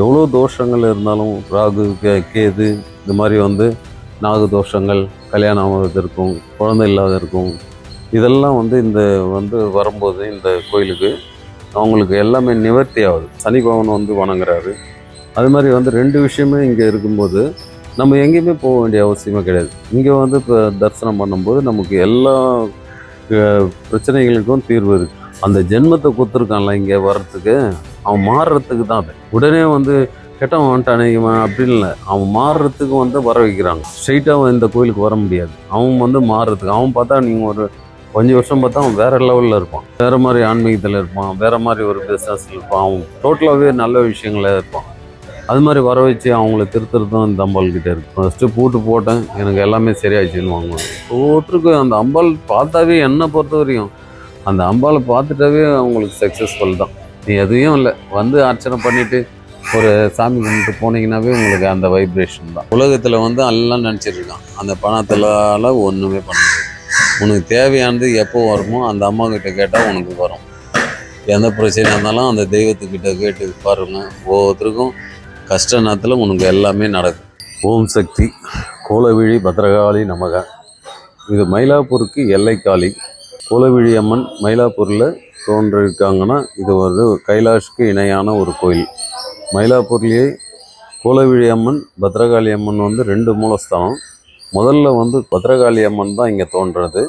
எவ்வளோ தோஷங்கள் இருந்தாலும் ராகு கேது இந்த மாதிரி வந்து நாகு தோஷங்கள், கல்யாணம் ஆகாததற்கும், குழந்தை இல்லாததற்கும், இதெல்லாம் வந்து இந்த வந்து வரும்போது இந்த கோயிலுக்கு அவங்களுக்கு எல்லாமே நிவர்த்தி ஆகுது. சனி பகவான் வந்து வணங்குறாரு. அது மாதிரி வந்து 2 விஷயமே இங்கே இருக்கும்போது நம்ம எங்கேயுமே போக வேண்டிய அவசியமே கிடையாது. இங்கே வந்து இப்போ தரிசனம் பண்ணும்போது நமக்கு எல்லா பிரச்சனைகளுக்கும் தீர்வு இருக்குது. அந்த ஜென்மத்தை கொடுத்துருக்கான்ல இங்கே வர்றதுக்கு, அவன் மாறுறதுக்கு தான் அது. உடனே வந்து கெட்டவன் வந்துட்டானே இவன் அப்படின்னு இல்லை, அவன் மாறுறதுக்கு வந்து வர வைக்கிறாங்க. ஸ்ட்ரெயிட்டாக அவன் இந்த கோயிலுக்கு வர முடியாது. அவன் வந்து மாறுறதுக்கு, அவன் பார்த்தா நீங்கள் ஒரு 5 வருஷம் பார்த்தா அவன் வேறு லெவலில் இருப்பான், வேறு மாதிரி ஆன்மீகத்தில் இருப்பான், வேறு மாதிரி ஒரு பிஸ்னஸில் இருப்பான், அவன் டோட்டலாகவே நல்ல விஷயங்களே இருப்பான். அது மாதிரி வர வச்சு அவங்கள திருத்துறதும் இந்த அம்பாள் கிட்டே இருக்குது. ஃபஸ்ட்டு பூட்டு போட்டேன், எனக்கு எல்லாமே சரியாயிடுச்சுன்னு வாங்குவாங்க. ஒவ்வொருத்தருக்கும் அந்த அம்பாள் பார்த்தாவே, என்னை பொறுத்த வரையும் அந்த அம்பாளை பார்த்துட்டாவே அவங்களுக்கு சக்ஸஸ்ஃபுல் தான். நீ எதுவும் இல்லை, வந்து அர்ச்சனை பண்ணிவிட்டு ஒரு சாமி கும்பிட்டு போனீங்கன்னாவே உங்களுக்கு அந்த வைப்ரேஷன் தான். உலகத்தில் வந்து எல்லாம் நினச்சிட்ருக்கான், அந்த பணத்தில் ஒன்றுமே பண்ண முடியாது. உனக்கு தேவையானது எப்போ வருமோ அந்த அம்மா கிட்ட கேட்டால் உனக்கு வரும். எந்த பிரச்சனையாக இருந்தாலும் அந்த தெய்வத்துக்கிட்ட கேட்டு பாருங்க, ஒவ்வொருத்தருக்கும் கஷ்ட நேரத்தில் உனக்கு எல்லாமே நடக்கும். ஓம் சக்தி கோலவிழி பத்ரகாளி நமக. இது மயிலாப்பூருக்கு எல்லைக்காளி. கோலவிழி அம்மன் மயிலாப்பூரில் தோன்றிருக்காங்கன்னா இது ஒரு கைலாஷ்க்கு இணையான ஒரு கோயில். மயிலாப்பூர்லேயே கோலவிழி அம்மன், பத்ரகாளி அம்மன் வந்து 2 மூலஸ்தானம். முதல்ல வந்து பத்ரகாளி அம்மன் தான் இங்கே தோன்றது.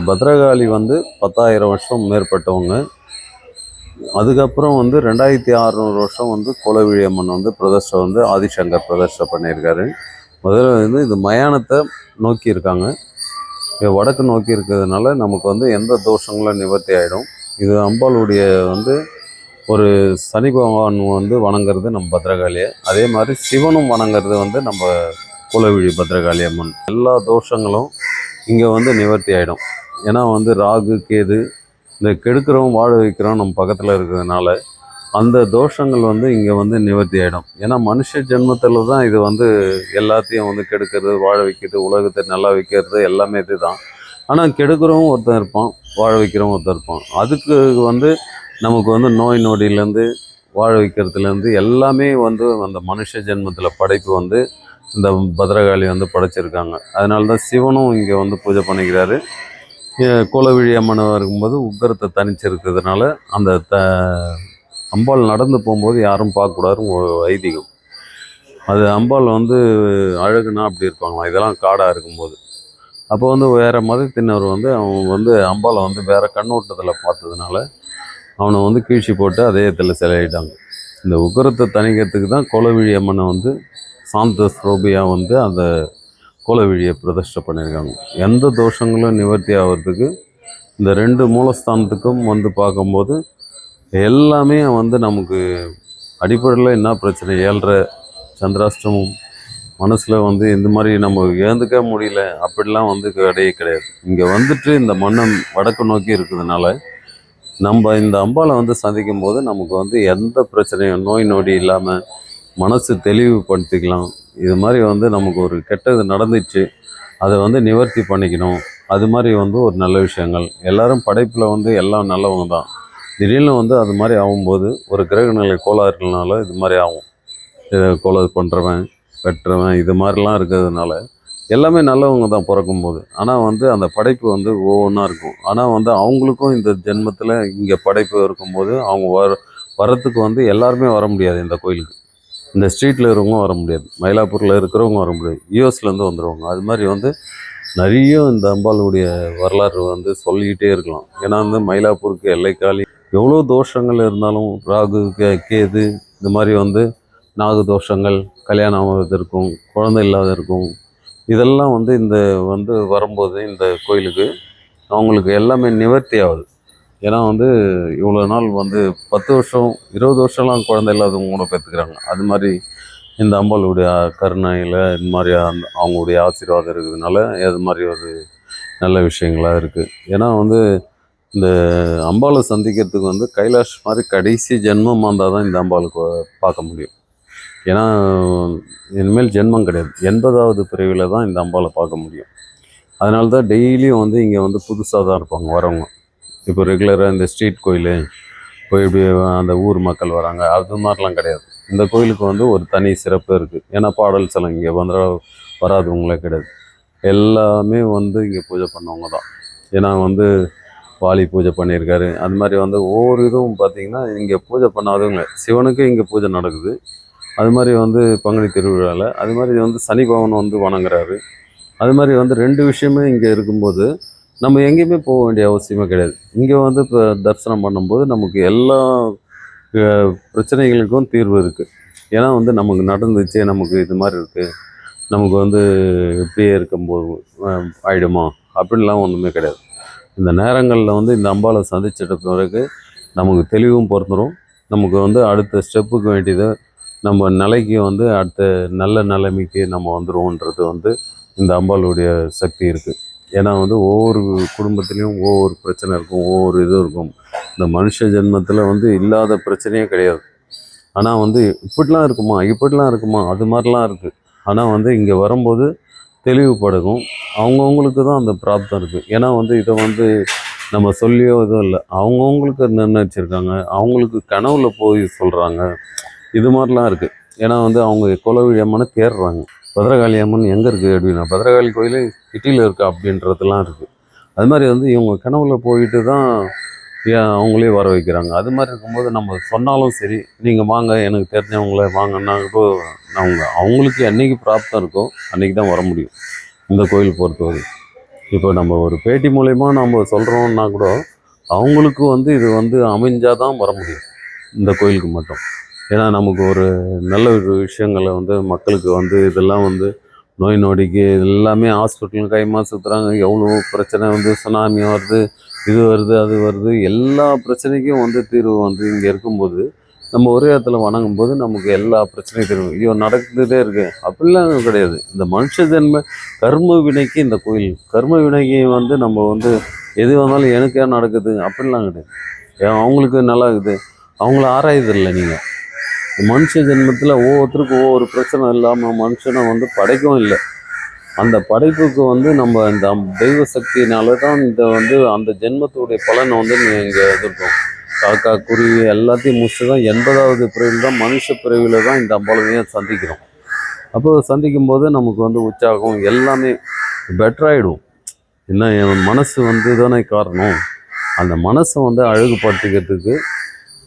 பத்ரகாளி வந்து 10,000 வருஷம் மேற்பட்டவங்க. அதுக்கப்புறம் வந்து 2600 வருஷம் வந்து கோலவிழி அம்மன் வந்து பிரதிஷ்டை வந்து ஆதிசங்கர் பிரதிஷ்டை பண்ணியிருக்காரு. முதல்ல வந்து இது மயானத்தை நோக்கி இருக்காங்க, வடக்கு நோக்கி இருக்கிறதுனால நமக்கு வந்து எந்த தோஷங்களும் நிவர்த்தி ஆகிடும். இது அம்பாளுடைய வந்து ஒரு சனி பகவான் வந்து வணங்குறது நம்ம பத்ரகாளியை, அதே மாதிரி சிவனும் வணங்குறது வந்து நம்ம கோலவிழி பத்ரகாளி அம்மன். எல்லா தோஷங்களும் இங்கே வந்து நிவர்த்தி ஆகிடும். ஏன்னா வந்து ராகு கேது இந்த கெடுக்கிறவன் வாழ வைக்கிறோம் நம்ம பக்கத்தில் இருக்கிறதுனால அந்த தோஷங்கள் வந்து இங்கே வந்து நிவர்த்தி ஆகிடும். ஏன்னா மனுஷ ஜென்மத்தில் தான் இது வந்து எல்லாத்தையும் வந்து கெடுக்கிறது, வாழ வைக்கிறது, உலகத்தை நல்லா வைக்கிறது எல்லாமே இது தான். ஆனால் கெடுக்கிறவன் ஒருத்தன் இருப்பான், வாழ வைக்கிறவன் ஒருத்தன் இருப்பான். அதுக்கு வந்து நமக்கு வந்து நோய் நொடியிலேருந்து வாழ வைக்கிறதுலேருந்து எல்லாமே வந்து அந்த மனுஷ ஜென்மத்தில் படைப்பு வந்து இந்த பத்ரகாளி வந்து படைச்சிருக்காங்க. அதனால தான் சிவனும் இங்கே வந்து பூஜை பண்ணிக்கிறாரு. கோலவிழி அம்மனை இருக்கும்போது உக்கரத்தை தனிச்சிருக்கிறதுனால அந்த அம்பாள் நடந்து போகும்போது யாரும் பார்க்கக்கூடாதுன்னு ஒரு ஐதீகம். அது அம்பாள் வந்து அழகுனா அப்படி இருப்பாங்களாம், இதெல்லாம் காடாக இருக்கும்போது. அப்போ வந்து வேறு மதத்தினர் வந்து அவன் வந்து அம்பாளை வந்து வேறு கண்ணோட்டத்தில் பார்த்ததுனால அவனை வந்து கீழ்ச்சி போட்டு அதே இடத்துல சிலையிட்டாங்க. இந்த உக்கரத்தை தணிக்கிறதுக்கு தான் கோலவிழி அம்மனை வந்து சாந்த ஸ்ரோபியாக வந்து அந்த கோலவிழியை பிரதிஷ்டை பண்ணியிருக்காங்க. எந்த தோஷங்களும் நிவர்த்தி ஆகிறதுக்கு இந்த 2 மூலஸ்தானத்துக்கும் வந்து பார்க்கும்போது எல்லாமே வந்து நமக்கு அடிப்படையில் என்ன பிரச்சனை, 7.5 சந்திராஷ்டமம், மனசில் வந்து இந்த மாதிரி நம்ம ஏந்துக்க முடியல அப்படிலாம் வந்து கிடையாது. இங்கே வந்துட்டு இந்த மன்னன் வடக்கு நோக்கி இருக்கிறதுனால நம்ம இந்த அம்பாளை வந்து சந்திக்கும் போது நமக்கு வந்து எந்த பிரச்சனையும் நோய் நொடி இல்லாமல் மனசு தெளிவுபடுத்திக்கலாம். இது மாதிரி வந்து நமக்கு ஒரு கெட்டது நடந்துச்சு, அதை வந்து நிவர்த்தி பண்ணிக்கணும். அது மாதிரி வந்து ஒரு நல்ல விஷயங்கள். எல்லோரும் படைப்பில் வந்து எல்லாம் நல்லவங்க தான். திடீர்னு வந்து அது மாதிரி ஆகும்போது ஒரு கிரகநிலை கோளாறுனால இது மாதிரி ஆகும். கோளாறு பண்ணுறவன் வெட்டுறவன் இது மாதிரிலாம் இருக்கிறதுனால எல்லாமே நல்லவங்க தான் பிறக்கும்போது. ஆனால் வந்து அந்த படைப்பு வந்து ஒவ்வொன்றா இருக்கும். ஆனால் வந்து அவங்களுக்கும் இந்த ஜென்மத்தில் இங்கே படைப்பு இருக்கும்போது அவங்க வரத்துக்கு வந்து எல்லாருமே வர முடியாது இந்த கோயிலுக்கு. இந்த ஸ்ட்ரீட்டில் இருக்கிறவங்க வர முடியாது, மயிலாப்பூரில் இருக்கிறவங்க வர முடியாது, யூஎஸ்லேருந்து வந்துடுவாங்க. அது மாதிரி வந்து நிறைய இந்த அம்பாளுடைய வரலாறு வந்து சொல்லிக்கிட்டே இருக்கலாம். ஏன்னா வந்து மயிலாப்பூருக்கு எல்லைக்காளி. எவ்வளோ தோஷங்கள் இருந்தாலும் ராகு கேது இந்த மாதிரி வந்து நாகு தோஷங்கள், கல்யாணம் ஆகாததற்கும், குழந்தை இல்லாததற்கும், இதெல்லாம் வந்து இந்த வந்து வரும்போது இந்த கோயிலுக்கு அவங்களுக்கு எல்லாமே நிவர்த்தி ஆகுது. ஏன்னா வந்து இவ்வளோ நாள் வந்து 10 வருஷம் 20 வருஷம்லாம் குழந்தை இல்லாதவங்க கூட பெற்றுக்கிறாங்க. அது மாதிரி இந்த அம்பாளுடைய கருணையில் இந்த மாதிரி அவங்களுடைய ஆசீர்வாதம் இருக்கிறதுனால அது மாதிரி ஒரு நல்ல விஷயங்களாக இருக்குது. ஏன்னா வந்து இந்த அம்பாளை சந்திக்கிறதுக்கு வந்து கைலாஷ் மாதிரி கடைசி ஜென்மமாக இருந்தால் தான் இந்த அம்பாளுக்கு பார்க்க முடியும். ஏன்னா இனிமேல் ஜென்மம் கிடையாது, 80வது பிரிவில் தான் இந்த அம்பாளை பார்க்க முடியும். அதனால தான் டெய்லியும் வந்து இங்கே வந்து புதுசாக தான் இருப்பாங்க வரவங்க. இப்போ ரெகுலராக இந்த ஸ்ட்ரீட் கோயில், இப்படி அந்த ஊர் மக்கள் வராங்க அது மாதிரிலாம் கிடையாது. இந்த கோயிலுக்கு வந்து ஒரு தனி சிறப்பு இருக்குது. ஏன்னா பாடல் ஸ்தலம் இங்கே வந்து வராதவங்களே கிடையாது. எல்லாமே வந்து இங்கே பூஜை பண்ணவங்க தான். ஏன்னா வந்து வாலி பூஜை பண்ணியிருக்காரு. அது மாதிரி வந்து ஒவ்வொரு இதுவும் பார்த்திங்கன்னா இங்கே பூஜை பண்ணாதவங்க சிவனுக்கு இங்கே பூஜை நடக்குது. அது மாதிரி வந்து பங்குனி திருவிழாவில் அது மாதிரி வந்து சனி பவன் வந்து வணங்குறாரு. அது மாதிரி வந்து 2 விஷயமே இங்கே இருக்கும்போது நம்ம எங்கேயுமே போக வேண்டிய அவசியமே கிடையாது. இங்கே வந்து இப்போ தரிசனம் பண்ணும்போது நமக்கு எல்லா பிரச்சனைகளுக்கும் தீர்வு இருக்குது. ஏன்னா வந்து நமக்கு நடந்துச்சு, நமக்கு இது மாதிரி இருக்குது, நமக்கு வந்து இப்படியே இருக்கும்போது ஆயிடுமா அப்படின்லாம் ஒன்றுமே கிடையாது. இந்த நேரங்களில் வந்து இந்த அம்பாவை சந்திச்சிட்ட பிறகு நமக்கு தெளிவும் பிறந்துடும். நமக்கு வந்து அடுத்த ஸ்டெப்புக்கு வேண்டியதை நம்ம நிலைக்கு வந்து அடுத்த நல்ல நிலைமைக்கு நம்ம வந்துடுவோன்றது வந்து இந்த அம்பாளுடைய சக்தி இருக்குது. ஏன்னா வந்து ஒவ்வொரு குடும்பத்துலேயும் ஒவ்வொரு பிரச்சனை இருக்கும், ஒவ்வொரு இது இருக்கும். இந்த மனுஷ ஜென்மத்தில் வந்து இல்லாத பிரச்சனையே கிடையாது. ஆனால் வந்து இப்படிலாம் இருக்குமா இப்படிலாம் இருக்குமா அது மாதிரிலாம் இருக்குது. ஆனால் வந்து இங்கே வரும்போது தெளிவுபடுக்கும். அவங்கவுங்களுக்கு தான் அந்த பிராப்தம் இருக்குது. ஏன்னா வந்து இதை வந்து நம்ம சொல்லியோ எதுவும் இல்லை, அவங்கவுங்களுக்கு நிர்ணயிச்சிருக்காங்க. அவங்களுக்கு கனவுல போய் சொல்கிறாங்க. இது மாதிரிலாம் இருக்குது. ஏன்னா வந்து அவங்க குலவிழி அம்மனை தேடுறாங்க. பத்ரகாளி அம்மன் எங்கே இருக்குது அப்படின்னா பத்ரகாளி கோயில் சிட்டியில் இருக்கா அப்படின்றதுலாம் இருக்குது. அது மாதிரி வந்து இவங்க கனவுல போயிட்டு தான் அவங்களே வர வைக்கிறாங்க. அது மாதிரி இருக்கும்போது நம்ம சொன்னாலும் சரி, நீங்கள் வாங்க எனக்கு தெரிஞ்சவங்கள வாங்கன்னா கூட அவங்களுக்கு என்றைக்கு பிராப்தம் இருக்கோ அன்றைக்கி தான் வர முடியும் இந்த கோயில் பொறுத்தவரை. இப்போ நம்ம ஒரு பேட்டி மூலயமா நம்ம சொல்கிறோம்னா கூட அவங்களுக்கு வந்து இது வந்து அமைஞ்சால் தான் வர முடியும் இந்த கோயிலுக்கு மட்டும். ஏன்னா நமக்கு ஒரு நல்ல ஒரு விஷயங்களை வந்து மக்களுக்கு வந்து இதெல்லாம் வந்து நோய் நொடிக்கு எல்லாமே ஹாஸ்பிட்டல் கைமா சுற்றுறாங்க. எவ்வளோ பிரச்சனை வந்து சுனாமி வருது, இது வருது, அது வருது, எல்லா பிரச்சனைக்கும் வந்து தீர்வு வந்து இங்கே இருக்கும்போது நம்ம ஒரே இடத்துல வணங்கும் போது நமக்கு எல்லா பிரச்சனையும் தீர்வு. ஐயோ நடந்துகிட்டே இருக்கு அப்படிலாம் கிடையாது. இந்த மனுஷ ஜென்ம கர்ம வினைக்கு இந்த கோயில் கர்ம வினைக்கு வந்து நம்ம வந்து எது வந்தாலும் எனக்கு ஏன் நடக்குது அப்படிலாம் கிடையாது. ஏன் அவங்களுக்கு நல்லா இருக்குது, அவங்கள ஆராயுதில்லை நீங்கள். மனுஷ ஜென்மத்தில் ஒவ்வொருத்தருக்கும் ஒவ்வொரு பிரச்சனை இல்லாமல் மனுஷனை வந்து படைக்கவும் இல்லை. அந்த படைப்புக்கு வந்து நம்ம இந்த தெய்வ சக்தியினால தான் இந்த வந்து அந்த ஜென்மத்துடைய பலனை வந்து இங்கே எதிர்க்கும். காக்கா குருவி எல்லாத்தையும் முடிச்சு தான் 80வது பிறவியில் தான் மனுஷ பிறவியில் தான் இந்த அம்பாளையும் சந்திக்கிறோம். அப்போ சந்திக்கும் போது நமக்கு வந்து உற்சாகம் எல்லாமே பெட்டராகிடும். என்ன என் மனசு வந்து தானே காரணம். அந்த மனசை வந்து அழகுபடுத்திக்கிறதுக்கு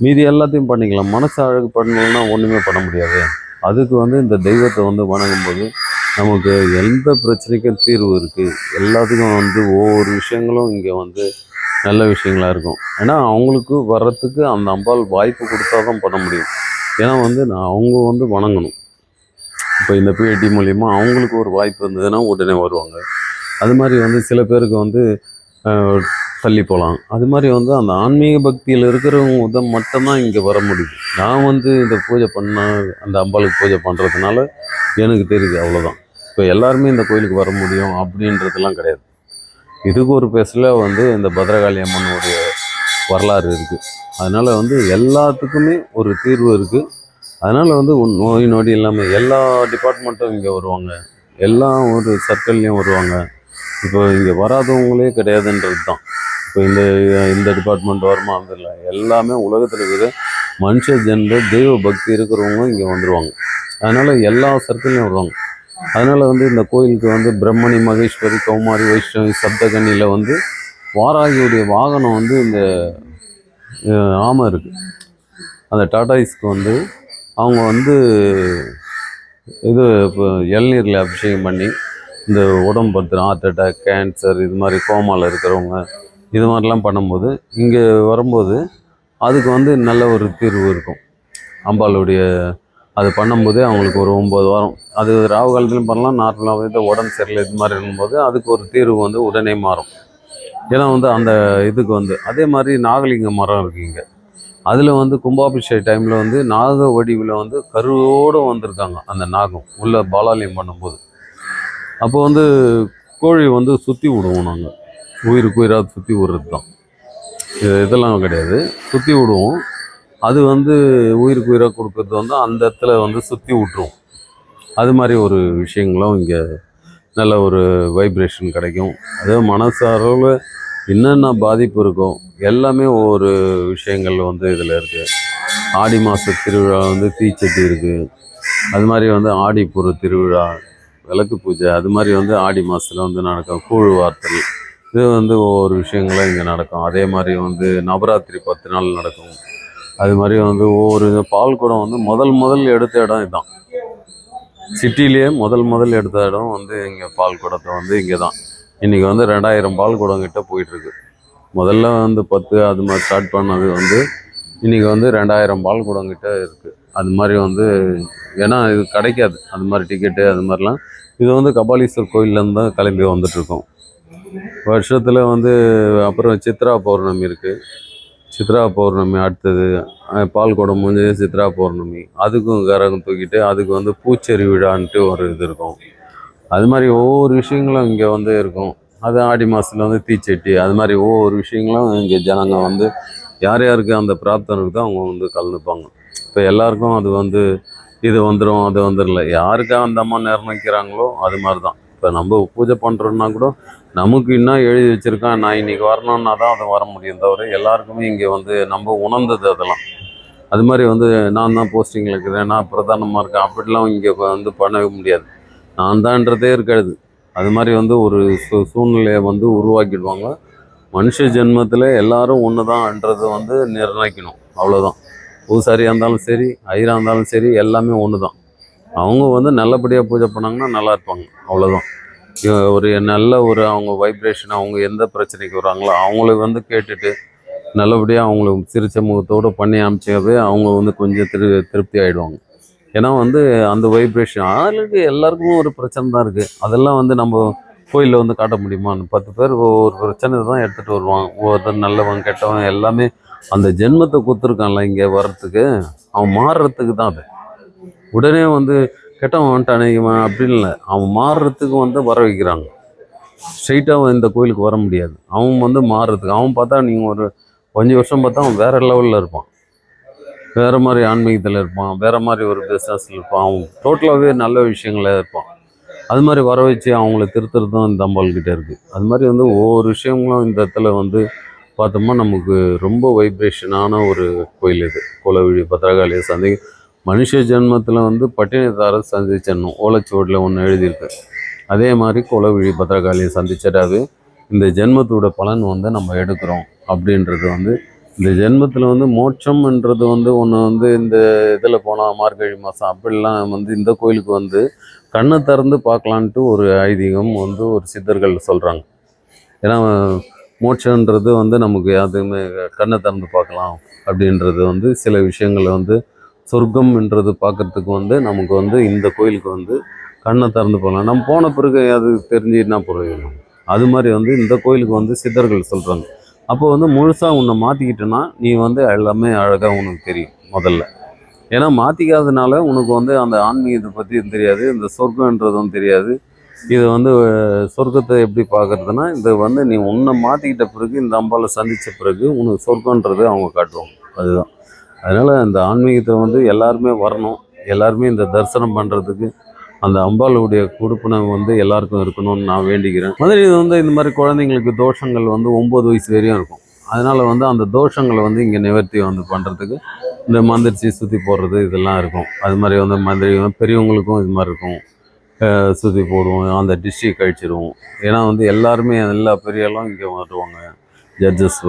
மீதி எல்லாத்தையும் பண்ணிக்கலாம். மனசை அழகு பண்ணணும்னா ஒன்றுமே பண்ண முடியாது. அதுக்கு வந்து இந்த தெய்வத்தை வந்து வணங்கும்போது நமக்கு எந்த பிரச்சனைக்கும் தீர்வு இருக்குது. எல்லாத்துக்கும் வந்து ஒவ்வொரு விஷயங்களும் இங்கே வந்து நல்ல விஷயங்களாக இருக்கும். ஏன்னா அவங்களுக்கு வர்றதுக்கு அந்த அம்பாள் வாய்ப்பு கொடுத்தா தான் பண்ண முடியும். ஏன்னா வந்து அவங்க வந்து வணங்கணும். இப்போ இந்த பிஐடி மூலிமா அவங்களுக்கு ஒரு வாய்ப்பு இருந்ததுன்னா உடனே வருவாங்க. அது மாதிரி வந்து சில பேருக்கு வந்து தள்ளி போகலாம். அது மாதிரி வந்து அந்த ஆன்மீக பக்தியில் இருக்கிறவங்க மட்டும்தான் இங்கே வர முடியுது. நான் வந்து இந்த பூஜை அந்த அம்பாளுக்கு பூஜை பண்ணுறதுனால எனக்கு தெரியுது, அவ்வளோதான். இப்போ எல்லாருமே இந்த கோயிலுக்கு வர முடியும் அப்படின்றதுலாம் கிடையாது. இதுக்கு ஒரு பேசில் வந்து இந்த பத்ரகாளி அம்மனுடைய வரலாறு இருக்குது. அதனால் வந்து எல்லாத்துக்குமே ஒரு தீர்வு இருக்குது. அதனால் வந்து நோய் நொடி இல்லாமல் எல்லா டிபார்ட்மெண்ட்டும் இங்கே வருவாங்க. எல்லா ஒரு சர்க்கிள்லேயும் வருவாங்க. இப்போ இங்கே வராதவங்களே கிடையாதுன்றது தான். இப்போ இந்த டிபார்ட்மெண்ட் வருமா அந்த இல்லை, எல்லாமே உலகத்தில் இருக்கிற மனுஷ ஜென்ம தெய்வ பக்தி இருக்கிறவங்க இங்கே வந்துடுவாங்க. அதனால் எல்லா சர்க்கிள்லையும் வருவாங்க. அதனால் வந்து இந்த கோயிலுக்கு வந்து பிரம்மணி மகேஸ்வரி கௌமாரி வைஷ்ணவி சப்தகன்னியில் வந்து வாராகியுடைய வாகனம் வந்து இந்த ஆமை இருக்குது. அந்த டாடாய்ஸ்க்கு வந்து அவங்க வந்து இது இப்போ இளநீரில் அபிஷேகம் பண்ணி இந்த உடம்பு படுத்துகிற ஹார்ட் அட்டாக், கேன்சர், இது மாதிரி கோமாவில் இருக்கிறவங்க இது மாதிரிலாம் பண்ணும்போது இங்கே வரும்போது அதுக்கு வந்து நல்ல ஒரு தீர்வு இருக்கும். அம்பாளுடைய அது பண்ணும்போதே அவங்களுக்கு ஒரு 9 வாரம் அது ராகு காலத்துலையும் பண்ணலாம், நார்மலாகவே உடம்பு சரியில்லை இது மாதிரி இருக்கும்போது அதுக்கு ஒரு தீர்வு வந்து உடனே மாறும். ஏன்னா வந்து அந்த இதுக்கு வந்து அதே மாதிரி நாகலிங்க மரம் இருக்குங்க. அதில் வந்து கும்பாபிஷேக டைமில் வந்து நாக வடிவில் வந்து கருவோடு வந்திருக்காங்க அந்த நாகம் உள்ள பாலாலயம் பண்ணும்போது. அப்போ வந்து கோழி வந்து சுற்றி விடுவோம். நாங்கள் உயிருக்கு உயிராக சுற்றி விடுறது தான், இதெல்லாம் கிடையாது, சுற்றி விடுவோம். அது வந்து உயிருக்கு உயிராக கொடுக்கறது வந்து அந்த இடத்துல வந்து சுற்றி விட்டுரும். அது மாதிரி ஒரு விஷயங்களும் இங்கே நல்ல ஒரு வைப்ரேஷன் கிடைக்கும். அதே மனசு அளவில் என்னென்ன பாதிப்பு இருக்கோ எல்லாமே ஒவ்வொரு விஷயங்கள் வந்து இதில் இருக்குது. ஆடி மாத திருவிழா வந்து தீச்சட்டி இருக்குது. அது மாதிரி வந்து ஆடிப்பூர திருவிழா, விளக்கு பூஜை, அது மாதிரி வந்து ஆடி மாதத்தில் வந்து நடக்கும். கூழ் வார்த்தல், இது வந்து ஒவ்வொரு விஷயங்களும் இங்கே நடக்கும். அதே மாதிரி வந்து நவராத்திரி 10 நாள் நடக்கும். அது மாதிரி வந்து ஒவ்வொரு பால் குடம் வந்து முதல் எடுத்த இடம் இதுதான். சிட்டிலேயே முதல் எடுத்த இடம் வந்து இங்கே பால் குடத்தை வந்து இங்கே தான். இன்றைக்கி வந்து 2000 பால் குடம் கிட்ட போயிட்டுருக்கு. முதல்ல வந்து 10 அது மாதிரி ஸ்டார்ட் பண்ணது வந்து இன்றைக்கி வந்து 2000 பால் குடம் கிட்ட இருக்குது. அது மாதிரி வந்து ஏன்னா இது கிடைக்காது அது மாதிரி டிக்கெட்டு அது மாதிரிலாம். இது வந்து கபாலீஸ்வர் கோயிலேருந்து தான் கிளம்பி வந்துட்டுருக்கோம். வருஷத்தில் வந்து அப்புறம் சித்ரா பௌர்ணமி இருக்குது. சித்ரா பௌர்ணமி அடுத்தது பால் குடம் முடிஞ்சது சித்ரா பௌர்ணமி. அதுக்கும் கரகம் தூக்கிட்டு அதுக்கு வந்து பூச்செரி விழான்ட்டு ஒரு இது இருக்கும். அது மாதிரி ஒவ்வொரு விஷயங்களும் இங்கே வந்து இருக்கும். அது ஆடி மாதத்தில் வந்து தீச்சட்டி, அது மாதிரி ஒவ்வொரு விஷயங்களும் இங்கே ஜனங்க வந்து யார் யாருக்கு அந்த பிரார்த்தனை இருக்குதோ அவங்க வந்து கலந்துப்பாங்க. இப்போ எல்லாருக்கும் அது வந்து இது வந்துடும் அது வந்துடல. யாருக்கு அந்த அம்மா நிர்ணயிக்கிறாங்களோ அது மாதிரி தான். இப்போ நம்ம பூஜை பண்ணுறோன்னா கூட நமக்கு இன்னும் எழுதி வச்சுருக்கான், நான் இன்றைக்கி வரணுன்னா தான் அதை வர முடியும் தவிர எல்லாருக்குமே இங்கே வந்து நம்ம உணர்ந்தது அதெல்லாம். அது மாதிரி வந்து நான் தான் போஸ்டிங்கில் இருக்கிறேன், நான் பிரதானமாக இருக்கேன், அப்படிலாம் இங்கே வந்து பண்ணவே முடியாது. நான் தான்றதே இருக்காது. அது மாதிரி வந்து ஒரு சூழ்நிலையை வந்து உருவாக்கிடுவாங்க. மனுஷ ஜென்மத்தில் எல்லாரும் ஒன்று தான்ன்றது வந்து நிர்ணயிக்கணும், அவ்வளோதான். பூசாரியாக இருந்தாலும் சரி, ஐயராக இருந்தாலும் சரி, எல்லாமே ஒன்று தான். அவங்க வந்து நல்லபடியாக பூஜை பண்ணாங்கன்னா நல்லா இருப்பாங்க, அவ்வளோதான். ஒரு நல்ல ஒரு அவங்க வைப்ரேஷன், அவங்க எந்த பிரச்சனைக்கு வராங்களோ அவங்கள வந்து கேட்டுட்டு நல்லபடியாக அவங்களுக்கு சிரிச்ச முகத்தோடு பண்ணி அமைச்சாவே அவங்க வந்து கொஞ்சம் திருப்தி ஆகிடுவாங்க. ஏன்னா வந்து அந்த வைப்ரேஷன் ஆளுக்கு எல்லாருக்குமே ஒரு பிரச்சனை தான் இருக்குது. அதெல்லாம் வந்து நம்ம கோயிலில் வந்து காட்ட முடியுமா? 10 பேர் ஒவ்வொரு பிரச்சனை தான் எடுத்துகிட்டு வருவான். ஒவ்வொருத்தர் நல்லவன் கெட்டவன் எல்லாமே அந்த ஜென்மத்தை கொடுத்துருக்கான்ல இங்கே வர்றதுக்கு, அவன் மாறுறதுக்கு தான். அது உடனே வந்து கெட்டவன் வந்துட்டானே இவன் அப்படின்னு இல்லை, அவன் மாறுறதுக்கு வந்து வர வைக்கிறாங்க. ஸ்ட்ரைட்டாக இந்த கோயிலுக்கு வர முடியாது. அவன் வந்து மாறுறதுக்கு, அவன் பார்த்தா நீங்கள் ஒரு 5 வருஷம் பார்த்தா அவன் வேறு லெவலில் இருப்பான், வேறு மாதிரி ஆன்மீகத்தில் இருப்பான், வேறு மாதிரி ஒரு பிஸ்னஸில் இருப்பான், அவன் டோட்டலாகவே நல்ல விஷயங்களே இருப்பான். அது மாதிரி வர வச்சு அவங்கள திருத்துறதும் இந்த அம்பாள்கிட்ட இருக்குது. அது மாதிரி வந்து ஒவ்வொரு விஷயங்களும் இந்த இடத்துல வந்து பார்த்தோம்னா நமக்கு ரொம்ப வைப்ரேஷனான ஒரு கோயில் இது. குலவிழி பத்திரகாளியை மனுஷ ஜென்மத்தில் வந்து பட்டினத்தாரை சந்திச்சிடணும், ஓலைச்சுவடில் ஒன்று எழுதியிருக்கு. அதே மாதிரி குலவிழி பத்திரகாளியை சந்திச்சிடாவே இந்த ஜென்மத்தோட பலன் வந்து நம்ம எடுக்கிறோம் அப்படின்றது வந்து இந்த ஜென்மத்தில் வந்து மோட்சம்ன்றது வந்து ஒன்று வந்து இந்த இதில் போனால் மார்கழி மாதம் அப்படிலாம் வந்து இந்த கோயிலுக்கு வந்து கண்ணை திறந்து பார்க்கலான்ட்டு ஒரு ஐதீகம் வந்து ஒரு சித்தர்கள் சொல்கிறாங்க. ஏன்னா மோட்சன்றது வந்து நமக்கு அதுவுமே கண்ணை திறந்து பார்க்கலாம் அப்படின்றது வந்து சில விஷயங்களை வந்து சொர்க்கம்ன்றது பார்க்குறதுக்கு வந்து நமக்கு வந்து இந்த கோயிலுக்கு வந்து கண்ணை திறந்து போகலாம். நம்ம போன பிறகு அது தெரிஞ்சுன்னா பிரயோஜனம். அது மாதிரி வந்து இந்த கோயிலுக்கு வந்து சித்தர்கள் சொல்கிறாங்க. அப்போ வந்து முழுசாக உன்னை மாற்றிக்கிட்டேன்னா நீ வந்து எல்லாமே அழகாக உனக்கு தெரியும் முதல்ல. ஏன்னா மாற்றிக்காதனால உனக்கு வந்து அந்த ஆன்மீகத்தை பற்றியும் தெரியாது, இந்த சொர்க்கன்றதும் தெரியாது. இது வந்து சொர்க்கத்தை எப்படி பார்க்குறதுனா இந்த வந்து நீ உன்னை மாற்றிக்கிட்ட பிறகு இந்த அம்பாவை சந்தித்த பிறகு உனக்கு சொர்க்கன்றது அவங்க காட்டுவாங்க. அதுதான். அதனால் இந்த ஆன்மீகத்தை வந்து எல்லாருமே வரணும், எல்லாருமே இந்த தரிசனம் பண்ணுறதுக்கு அந்த அம்பாளுடைய கொடுப்பினை வந்து எல்லாருக்கும் இருக்கணும்னு நான் வேண்டிக்கிறேன். மாதிரி இது வந்து இந்த மாதிரி குழந்தைங்களுக்கு தோஷங்கள் வந்து 9 வயசு வரையும் இருக்கும். அதனால் வந்து அந்த தோஷங்களை வந்து இங்கே நிவர்த்தி வந்து பண்ணுறதுக்கு இந்த மந்திரிச்சு சுற்றி போடுறது இதெல்லாம் இருக்கும். அது மாதிரி வந்து மந்திரி பெரியவங்களுக்கும் இது மாதிரி இருக்கும். சுற்றி போடுவோம், அந்த டிஷ்ஷை கழிச்சிடுவோம். ஏன்னா வந்து எல்லாருமே எல்லா பெரியெல்லாம் இங்கே வருவாங்க. ஜட்ஜஸ்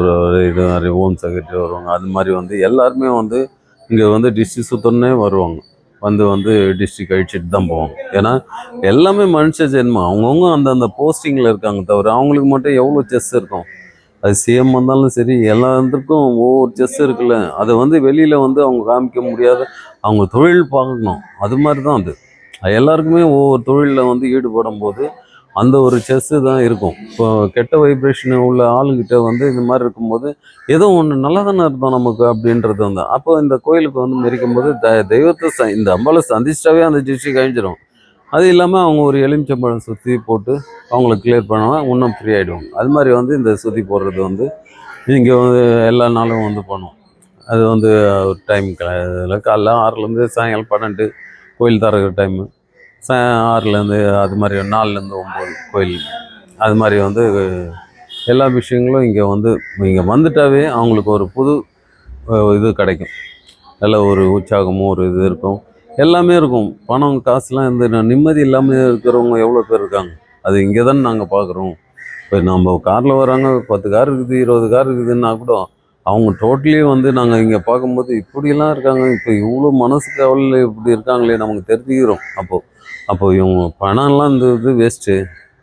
இது மாதிரி ஹோம் செக்ரட்டரி வருவாங்க. அது மாதிரி வந்து எல்லாருமே வந்து இங்கே வந்து டிஷ்ஷு சுத்தன்னே வருவாங்க. வந்து டிஸ்ட்ரிக் கழிச்சிட்டு தான் போவாங்க. ஏன்னா எல்லாமே மனுஷ ஜென்மம், அவங்கவுங்க அந்தந்த போஸ்டிங்கில் இருக்காங்க தவிர அவங்களுக்கு மட்டும் எவ்வளோ செஸ் இருக்கும். அது சிஎம் வந்தாலும் சரி எல்லாத்துக்கும் ஒவ்வொரு செஸ் இருக்குல்ல, அதை வந்து வெளியில் வந்து அவங்க காமிக்க முடியாத அவங்க தொழில் பார்க்கணும். அது மாதிரி தான் அது எல்லாருக்குமே ஒவ்வொரு தொழிலில் வந்து ஈடுபடும் போது அந்த ஒரு செஸ்ஸு தான் இருக்கும். இப்போ கெட்ட வைப்ரேஷன் உள்ள ஆளுங்கிட்ட வந்து இந்த மாதிரி இருக்கும்போது ஏதோ ஒன்று நல்லா தானே இருந்தோம் நமக்கு அப்படின்றது வந்து அப்போ இந்த கோயிலுக்கு வந்து மெரிக்கும் போது தெய்வத்தை இந்த அம்பாவை சந்திச்சிட்டாவே அந்த டிஷ்ஷு கழிஞ்சிடும். அது இல்லாமல் அவங்க ஒரு எலுமிச்சம்பழம் சுற்றி போட்டு அவங்கள கிளியர் பண்ணுவாங்க, இன்னும் ஃப்ரீ ஆகிடுவாங்க. அது மாதிரி வந்து இந்த சுற்றி போடுறது வந்து இங்கே வந்து எல்லா நாளும் வந்து பண்ணுவோம். அது வந்து ஒரு டைம் காலைல 6லேருந்து சாயங்காலம் 12 கோயில் திறக்கிற டைமு, 6லேருந்து அது மாதிரி 4லேருந்து 9 கோயில். அது மாதிரி வந்து எல்லா விஷயங்களும் இங்கே வந்துட்டாவே அவங்களுக்கு ஒரு புது இது கிடைக்கும். நல்ல ஒரு உற்சாகமும் ஒரு இது இருக்கும். எல்லாமே இருக்கும். பணம் காசுலாம் நிம்மதி இல்லாமல் இருக்கிறவங்க எவ்வளோ பேர் இருக்காங்க. அது இங்கே தான் நாங்கள் பார்க்குறோம். இப்போ நம்ம காரில் வராங்க, 10 கார் இருக்குது, 20 கார் இருக்குதுன்னா கூட அவங்க டோட்டலி நாங்கள் இங்கே பார்க்கும்போது இப்படியெல்லாம் இருக்காங்க, இப்போ இவ்வளோ மனசு கவலையில் இப்படி இருக்காங்களே நமக்கு தெரிஞ்சுக்கிறோம். அப்போ இவங்க பணம்லாம் இந்த இது வேஸ்ட்டு.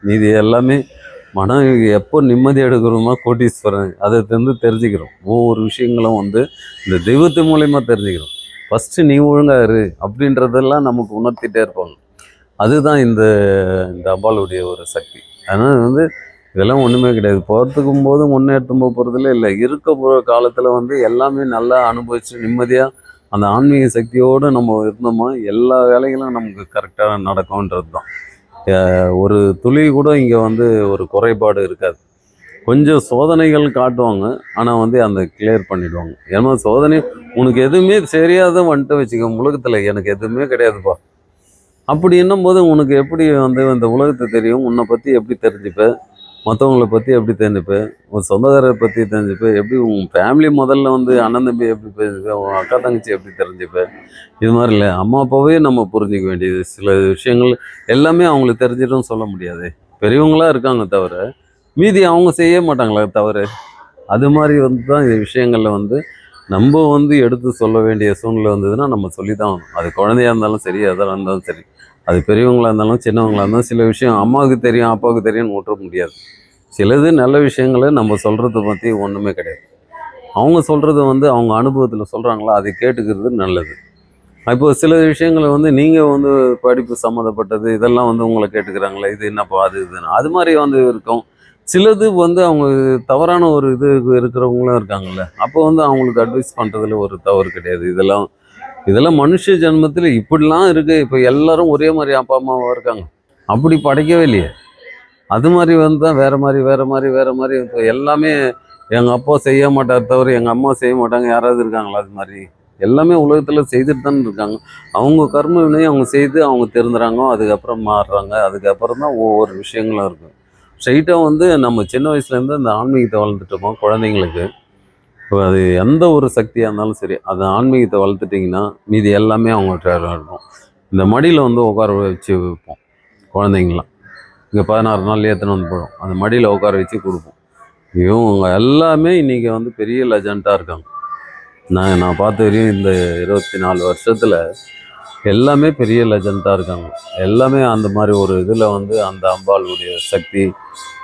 மீதி எல்லாமே மனம் எப்போ நிம்மதி எடுக்கிறோமோ கோட்டீஸ்வரன் அதை தெரிஞ்சுக்கிறோம். ஒவ்வொரு விஷயங்களும் இந்த தெய்வத்து மூலயமா தெரிஞ்சுக்கிறோம். ஃபஸ்ட்டு நீ ஒழுங்கா இரு அப்படின்றதெல்லாம் நமக்கு உணர்த்திட்டே இருப்பாங்க. அதுதான் இந்த இந்த அம்பாளுடைய ஒரு சக்தி. அதனால் இதெல்லாம் ஒன்றுமே கிடையாது. போகிறதுக்கும் போது முன்னேற்றம் போகிறதுல இல்லை, இருக்க போகிற காலத்தில் எல்லாமே நல்லா அனுபவித்து நிம்மதியாக அந்த ஆன்மீக சக்தியோடு நம்ம இருந்தோமா எல்லா வேலைகளும் நமக்கு கரெக்டாக நடக்கும்ன்றது தான். ஒரு துளி கூட இங்கே ஒரு குறைபாடு இருக்காது. கொஞ்சம் சோதனைகள் காட்டுவாங்க, ஆனால் அந்த கிளியர் பண்ணிடுவாங்க. ஏன்னா சோதனை உனக்கு எதுவுமே தெரியாத வந்துட்டு வச்சுக்க, உலகத்தில் எனக்கு எதுவுமே கிடையாதுப்பா அப்படி என்னும்போது உனக்கு எப்படி இந்த உலகத்தை தெரியும், உன்னை பற்றி எப்படி தெரிஞ்சுப்ப, மற்றவங்களை பற்றி எப்படி தெரிஞ்சுப்ப, உன் சொந்தக்காரரை பற்றி தெரிஞ்சுப்ப, எப்படி உன் ஃபேமிலி முதல்ல அண்ணன் தம்பி எப்படி தெரிஞ்சுப்ப, உன் அக்கா தங்கச்சி எப்படி தெரிஞ்சுப்ப. இது மாதிரி இல்லை, அம்மா அப்பாவே நம்ம புரிஞ்சிக்க வேண்டியது சில விஷயங்கள் எல்லாமே அவங்களுக்கு தெரிஞ்சிடும் சொல்ல முடியாது. பெரியவங்களாக இருக்காங்க தவிர மீதி அவங்க செய்ய மாட்டாங்களா தவறு. அது மாதிரி தான் இந்த விஷயங்களில் நம்ம எடுத்து சொல்ல வேண்டிய சூழ்நிலை வந்ததுன்னா நம்ம சொல்லி தான் ஆகணும். அது குழந்தையாக இருந்தாலும் சரி, எதாக இருந்தாலும் சரி, அது பெரியவங்களாக இருந்தாலும் சின்னவங்களாக இருந்தாலும் சில விஷயம் அம்மாவுக்கு தெரியும் அப்பாவுக்கு தெரியும்னு விட்டுற முடியாது. சிலது நல்ல விஷயங்களை நம்ம சொல்கிறத பற்றி ஒன்றுமே கிடையாது. அவங்க சொல்கிறத அவங்க அனுபவத்தில் சொல்கிறாங்களா அதை கேட்டுக்கிறது நல்லது. இப்போ சில விஷயங்களை நீங்கள் படிப்பு சம்மந்தப்பட்டது இதெல்லாம் உங்களை கேட்டுக்கிறாங்களே, இது என்னப்பா அது இதுன்னு அது மாதிரி இருக்கும். சிலது அவங்க தவறான ஒரு இது இருக்கிறவங்களும் இருக்காங்கல்ல, அப்போ அவங்களுக்கு அட்வைஸ் பண்ணுறதுல ஒரு தவறு கிடையாது. இதெல்லாம் மனுஷ ஜென்மத்தில் இப்படிலாம் இருக்குது. இப்போ எல்லாரும் ஒரே மாதிரி அப்பா அம்மாவாக இருக்காங்க, அப்படி படைக்கவே இல்லையே. அது மாதிரி தான் வேறு மாதிரி வேறு மாதிரி வேறு மாதிரி இப்போ எல்லாமே எங்கள் அப்பா செய்ய மாட்டார் தவிர எங்கள் அம்மா செய்ய மாட்டாங்க யாராவது இருக்காங்களா? அது மாதிரி எல்லாமே உலகத்தில் செய்துட்டு தானே இருக்காங்க. அவங்க கர்ம வினையை அவங்க செய்து அவங்க திருந்துறாங்க, அதுக்கப்புறம் மாறுறாங்க. அதுக்கப்புறம் தான் ஒவ்வொரு விஷயங்களும் இருக்கும். ஸ்ட்ரைட்டாக நம்ம சின்ன வயசுலேருந்து அந்த ஆன்மீகத்தை வளர்ந்துட்டோமோ குழந்தைங்களுக்கு, இப்போ அது எந்த ஒரு சக்தியாக இருந்தாலும் சரி, அது ஆன்மீகத்தை வளர்த்துட்டிங்கன்னா மீதி எல்லாமே அவங்கள்ட்ட இருக்கும். இந்த மடியில் உட்கார வச்சு வைப்போம் குழந்தைங்களாம். இங்கே 16 நாள் ஏற்றணும்னு போடும், அந்த மடியில் உட்கார வச்சு கொடுப்போம். இவங்க எல்லாமே இன்றைக்கி பெரிய லெஜண்டாக இருக்காங்க. நான் பார்த்த வரையும் இந்த 24 வருஷத்தில் எல்லாமே பெரிய லெஜண்டாக இருக்காங்க. எல்லாமே அந்த மாதிரி ஒரு இதில் அந்த அம்பாளுடைய சக்தி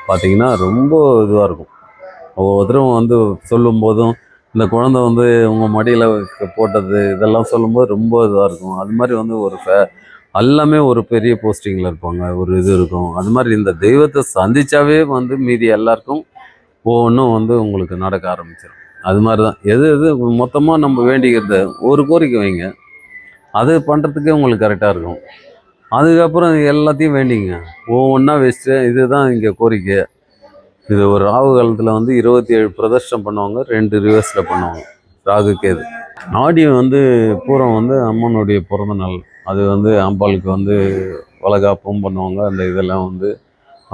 பார்த்திங்கன்னா ரொம்ப இதுவாக இருக்கும். ஒவ்வொருத்தரும் சொல்லும்போதும் இந்த குழந்தை உங்கள் மடியில் போட்டது இதெல்லாம் சொல்லும்போது ரொம்ப இதுவாக இருக்கும். அது மாதிரி ஒரு எல்லாமே ஒரு பெரிய போஸ்டிங்கில் இருப்பாங்க, ஒரு இது இருக்கும். அது மாதிரி இந்த தெய்வத்தை சந்தித்தாவே மீதி எல்லாருக்கும் ஒவ்வொன்றும் உங்களுக்கு நடக்க ஆரம்பிச்சிடும். அது மாதிரி தான் எது எது மொத்தமாக நம்ம வேண்டிக்கிறத ஒரு கோரிக்கை வைங்க, அது பண்ணுறதுக்கே உங்களுக்கு கரெக்டாக இருக்கும். அதுக்கப்புறம் எல்லாத்தையும் வேண்டிங்க, ஒவ்வொன்றா வச்சுட்டு இதுதான் இங்கே கோரிக்கை. இது ஒரு ராகு காலத்தில் 27 பிரதர்ஷனம் பண்ணுவாங்க, 2 ரிவர்ஸில் பண்ணுவாங்க, ராகு கேது. ஆடி பூரம் அம்மனுடைய பிறந்த நாள். அது அம்பாளுக்கு வளகாப்பும் பண்ணுவாங்க. அந்த இதெல்லாம்